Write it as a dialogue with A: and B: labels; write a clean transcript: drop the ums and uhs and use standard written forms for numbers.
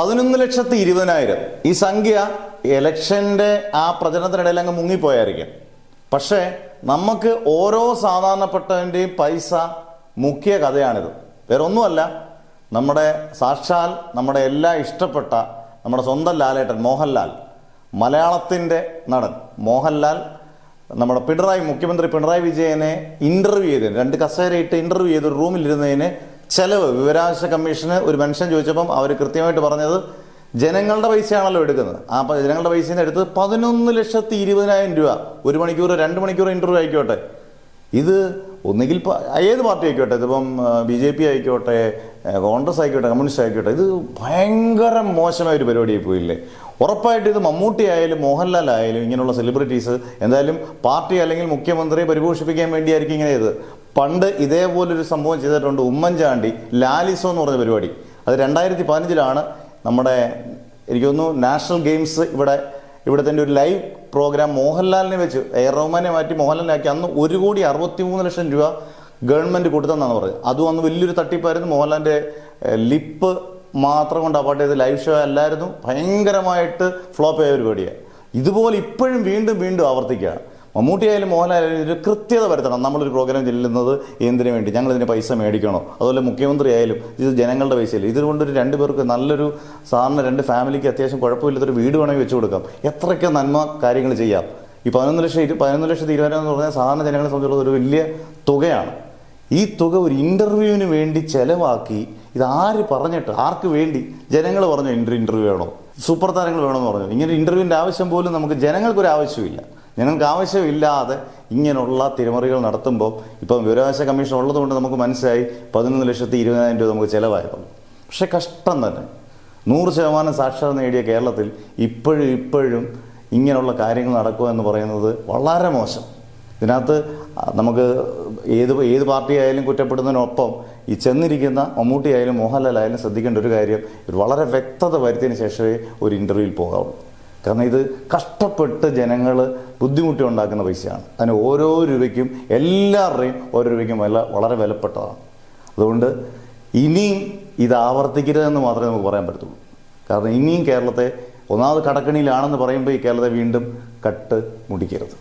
A: 11,20,000 ഈ സംഖ്യ ഇലക്ഷൻ്റെ ആ പ്രചരണത്തിനിടയിൽ അങ്ങ് മുങ്ങിപ്പോയായിരിക്കും. പക്ഷേ നമുക്ക് ഓരോ സാധാരണപ്പെട്ടവൻ്റെയും പൈസ മുക്കിയ കഥയാണിത്. വേറെ ഒന്നുമല്ല, നമ്മുടെ സാക്ഷാൽ നമ്മുടെ എല്ലാ ഇഷ്ടപ്പെട്ട നമ്മുടെ സ്വന്തം ലാലേട്ടൻ മോഹൻലാൽ, മലയാളത്തിൻ്റെ നടൻ മോഹൻലാൽ നമ്മുടെ മുഖ്യമന്ത്രി പിണറായി വിജയനെ ഇൻ്റർവ്യൂ ചെയ്തതിന് 2 കസേരയിട്ട് ഇൻ്റർവ്യൂ ചെയ്ത് ഒരു റൂമിലിരുന്നതിന് ചെലവ് വിവരാവകാശ കമ്മീഷന് ഒരു മെൻഷൻ ചോദിച്ചപ്പം അവർ കൃത്യമായിട്ട് പറഞ്ഞത് ജനങ്ങളുടെ പൈസയാണല്ലോ എടുക്കുന്നത്. ആ ജനങ്ങളുടെ പൈസയിൽ നിന്ന് എടുത്ത് 11,20,000 രൂപ 1 മണിക്കൂർ 2 മണിക്കൂർ ഇൻ്റർവ്യൂ ആയിക്കോട്ടെ. ഇത് ഒന്നുകിൽ ഏത് പാർട്ടി ആയിക്കോട്ടെ, ഇതിപ്പം BJP ആയിക്കോട്ടെ, കോൺഗ്രസ് ആയിക്കോട്ടെ, കമ്മ്യൂണിസ്റ്റ് ആയിക്കോട്ടെ, ഇത് ഭയങ്കര മോശമായ ഒരു പരിപാടിയായി പോയില്ലേ. ഉറപ്പായിട്ട് ഇത് മമ്മൂട്ടി ആയാലും മോഹൻലാൽ ആയാലും ഇങ്ങനെയുള്ള സെലിബ്രിറ്റീസ് എന്തായാലും പാർട്ടി അല്ലെങ്കിൽ മുഖ്യമന്ത്രിയെ പരിപോഷിപ്പിക്കാൻ വേണ്ടിയായിരിക്കും ഇങ്ങനെ ചെയ്തത്. പണ്ട് ഇതേപോലൊരു സംഭവം ചെയ്തിട്ടുണ്ട്. ഉമ്മൻചാണ്ടി ലാലിസോ എന്ന് പറഞ്ഞ പരിപാടി, അത് 2015 നമ്മുടെ എനിക്ക് തോന്നുന്നു നാഷണൽ ഗെയിംസ് ഇവിടെ തന്നെ ഒരു ലൈവ് പ്രോഗ്രാം മോഹൻലാലിനെ വെച്ച് എയർ റഹ്മാനെ മാറ്റി മോഹൻലാലിനാക്കി. അന്ന് 1,63,00,000 രൂപ ഗവൺമെൻറ് കൊടുത്തെന്നാണ് പറഞ്ഞത്. അതും അന്ന് വലിയൊരു തട്ടിപ്പായിരുന്നു. മോഹൻലാലിൻ്റെ ലിപ്പ് മാത്രം കൊണ്ട് അപ്പാട്ട് ചെയ്ത് ലൈവ് ഷോ അല്ലായിരുന്നു. ഭയങ്കരമായിട്ട് ഫ്ലോപ്പ് ആയ പരിപാടിയാണ്. ഇതുപോലെ ഇപ്പോഴും വീണ്ടും ആവർത്തിക്കുകയാണ്. മമ്മൂട്ടിയായാലും മോഹൻലായാലും ഒരു കൃത്യത വരുത്തണം. നമ്മളൊരു പ്രോഗ്രാം ചെല്ലുന്നത് എന്തിനു വേണ്ടി, ഞങ്ങളിതിന് പൈസ മേടിക്കണോ? അതുപോലെ മുഖ്യമന്ത്രി ആയാലും ഇത് ജനങ്ങളുടെ പൈസയില്ല. ഇതുകൊണ്ടൊരു 2 പേർക്ക് നല്ലൊരു സാധാരണ 2 ഫാമിലിക്ക് അത്യാവശ്യം കുഴപ്പമില്ലാത്തൊരു വീട് വേണമെങ്കിൽ വെച്ച് കൊടുക്കാം. എത്രയൊക്കെ നന്മ കാര്യങ്ങൾ ചെയ്യാം. ഈ 11,20,000 എന്ന് പറഞ്ഞാൽ സാധാരണ ജനങ്ങളെ സംബന്ധിച്ചുള്ള ഒരു വലിയ തുകയാണ്. ഈ തുക ഒരു ഇൻ്റർവ്യൂവിന് വേണ്ടി ചെലവാക്കി ഇത് ആര് പറഞ്ഞിട്ട്, ആർക്ക് വേണ്ടി? ജനങ്ങൾ പറഞ്ഞു ഇൻ്റർവ്യൂ വേണോ, സൂപ്പർ താരങ്ങൾ വേണമെന്ന് പറഞ്ഞു. ഇങ്ങനെ ഇൻ്റർവ്യൂവിൻ്റെ ആവശ്യം പോലും നമുക്ക് ജനങ്ങൾക്കൊരു ആവശ്യമില്ല. ഞങ്ങൾക്ക് ആവശ്യമില്ലാതെ ഇങ്ങനെയുള്ള തിരിമറികൾ നടത്തുമ്പോൾ ഇപ്പം വിവരാവകാശ കമ്മീഷൻ ഉള്ളതുകൊണ്ട് നമുക്ക് മനസ്സിലായി 11,20,000 രൂപ നമുക്ക് ചിലവായിരുന്നു. പക്ഷെ കഷ്ടം തന്നെ. 100% സാക്ഷരത നേടിയ കേരളത്തിൽ ഇപ്പോഴും ഇങ്ങനെയുള്ള കാര്യങ്ങൾ നടക്കുക എന്ന് പറയുന്നത് വളരെ മോശം. ഇതിനകത്ത് നമുക്ക് ഏത് പാർട്ടി ആയാലും കുറ്റപ്പെടുന്നതിനൊപ്പം ഈ ചെന്നിരിക്കുന്ന മമ്മൂട്ടി ആയാലും മോഹൻലാൽ ആയാലും ശ്രദ്ധിക്കേണ്ട ഒരു കാര്യം, വളരെ വ്യക്തത വരുത്തിയതിന് ശേഷമേ ഒരു ഇൻ്റർവ്യൂവിൽ പോകാവൂ. കാരണം ഇത് കഷ്ടപ്പെട്ട് ജനങ്ങൾ ബുദ്ധിമുട്ടി ഉണ്ടാക്കുന്ന പൈസയാണ്. അതിന് ഓരോ രൂപയ്ക്കും എല്ലാവരുടെയും ഓരോ രൂപയ്ക്കും വളരെ വിലപ്പെട്ടതാണ്. അതുകൊണ്ട് ഇനിയും ഇത് ആവർത്തിക്കരുതെന്ന് മാത്രമേ നമുക്ക് പറയാൻ പറ്റത്തുള്ളൂ. കാരണം ഇനിയും കേരളത്തെ ഒന്നാമത് കടക്കണിയിലാണെന്ന് പറയുമ്പോൾ ഈ കേരളത്തെ വീണ്ടും കട്ട് മുടിക്കരുത്.